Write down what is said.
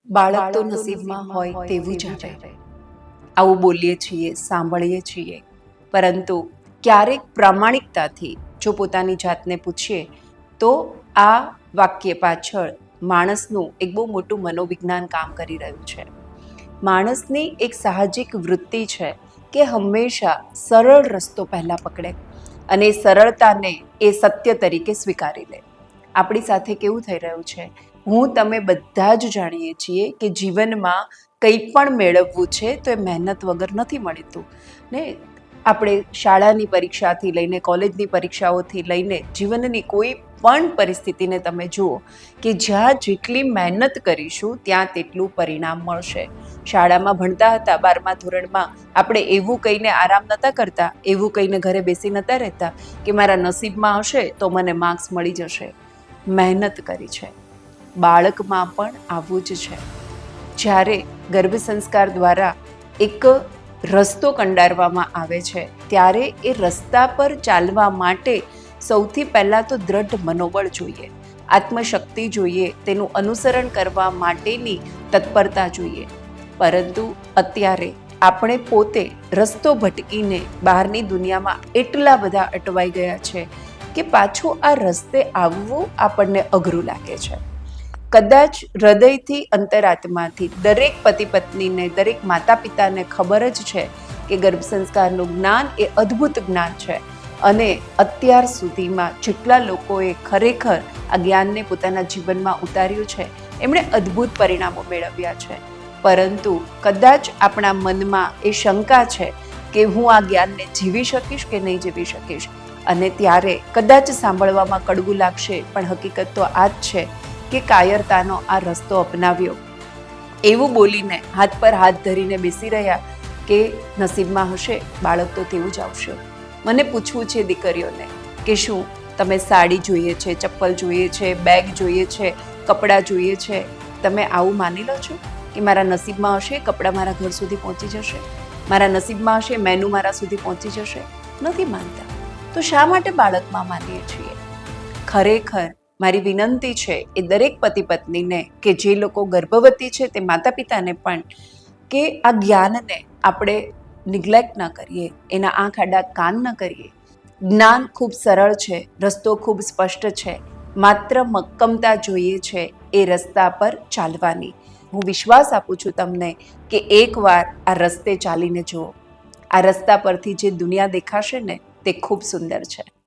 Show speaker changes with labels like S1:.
S1: બાળક તો નસીબમાં હોય તેવું જ આવે. આવું બોલીએ છીએ, સાંભળીએ છીએ, પરંતુ ક્યારેક પ્રામાણિકતાથી જો પોતાની જાતને પૂછીએ તો આ વાક્ય પાછળ માણસનું એક બહુ મોટું મનોવિજ્ઞાન કામ કરી રહ્યું છે. માણસની એક સાહજિક વૃત્તિ છે કે હંમેશા સરળ રસ્તો પહેલાં પકડે અને એ સરળતાને એ સત્ય તરીકે સ્વીકારી લે. આપણી સાથે કેવું થઈ રહ્યું છે, હું તમે બધા જ જાણીએ છીએ કે જીવનમાં કંઈ પણ મેળવવું છે તો એ મહેનત વગર નથી મળતું ને. આપણે શાળાની પરીક્ષાથી લઈને કોલેજની પરીક્ષાઓથી લઈને જીવનની કોઈ પણ પરિસ્થિતિને તમે જુઓ કે જ્યાં જેટલી મહેનત કરીશું ત્યાં તેટલું પરિણામ મળશે. શાળામાં ભણતા હતા 12મા ધોરણમાં, આપણે એવું કહીને આરામ નહોતા કરતા, એવું કહીને ઘરે બેસી નહોતા રહેતા કે મારા નસીબમાં હશે તો મને માર્ક્સ મળી જશે. મહેનત કરી છે. બાળકમાં પણ આવું જ છે. જ્યારે ગર્ભ સંસ્કાર દ્વારા એક રસ્તો કંડારવામાં આવે છે ત્યારે એ રસ્તા પર ચાલવા માટે સૌથી પહેલાં તો દ્રઢ મનોબળ જોઈએ, આત્મશક્તિ જોઈએ, તેનું અનુસરણ કરવા માટેની તત્પરતા જોઈએ. પરંતુ અત્યારે આપણે પોતે રસ્તો ભટકીને બહારની દુનિયામાં એટલા બધા અટવાઈ ગયા છે કે પાછું આ રસ્તે આવવું આપણને અઘરું લાગે છે. કદાચ હૃદયથી અંતરાત્માથી દરેક પતિ પત્નીને, દરેક માતા પિતાને ખબર જ છે કે ગર્ભ સંસ્કારનું જ્ઞાન એ અદ્ભુત જ્ઞાન છે અને અત્યાર સુધીમાં જેટલા લોકોએ ખરેખર આ જ્ઞાનને પોતાના જીવનમાં ઉતાર્યું છે એમણે અદ્ભુત પરિણામો મેળવ્યા છે. પરંતુ કદાચ આપણા મનમાં એ શંકા છે કે હું આ જ્ઞાનને જીવી શકીશ કે નહીં જીવી શકીશ. અને ત્યારે કદાચ સાંભળવામાં કડવું લાગશે, પણ હકીકત તો આ જ છે કે કાયરતાનો આ રસ્તો અપનાવ્યો એવું બોલીને હાથ પર હાથ ધરીને બેસી રહ્યા કે નસીબમાં હશે બાળક તો તેવું જ આવશે. મને પૂછવું છે દીકરીઓને કે શું તમે સાડી જોઈએ છે, ચપ્પલ જોઈએ છે, બેગ જોઈએ છે, કપડાં જોઈએ છે, તમે આવું માની લો છો કે મારા નસીબમાં હશે કપડાં મારા ઘર સુધી પહોંચી જશે, મારા નસીબમાં હશે મેનુ મારા સુધી પહોંચી જશે? નથી માનતા. તો શા માટે બાળકમાં માનીએ છીએ? ખરેખર મારી વિનંતી છે એ દરેક પતિ પત્નીને કે જે લોકો ગર્ભવતી છે તે માતા પિતાને પણ કે આ જ્ઞાનને આપણે નિગ્લેક્ટ ન કરીએ, એના આંખ આડા કાન ન કરીએ. જ્ઞાન ખૂબ સરળ છે, રસ્તો ખૂબ સ્પષ્ટ છે, માત્ર મક્કમતા જોઈએ છે એ રસ્તા પર ચાલવાની. હું વિશ્વાસ આપું છું તમને કે એકવાર આ રસ્તે ચાલીને જુઓ, આ રસ્તા પરથી જે દુનિયા દેખાશે ને તે ખૂબ સુંદર છે.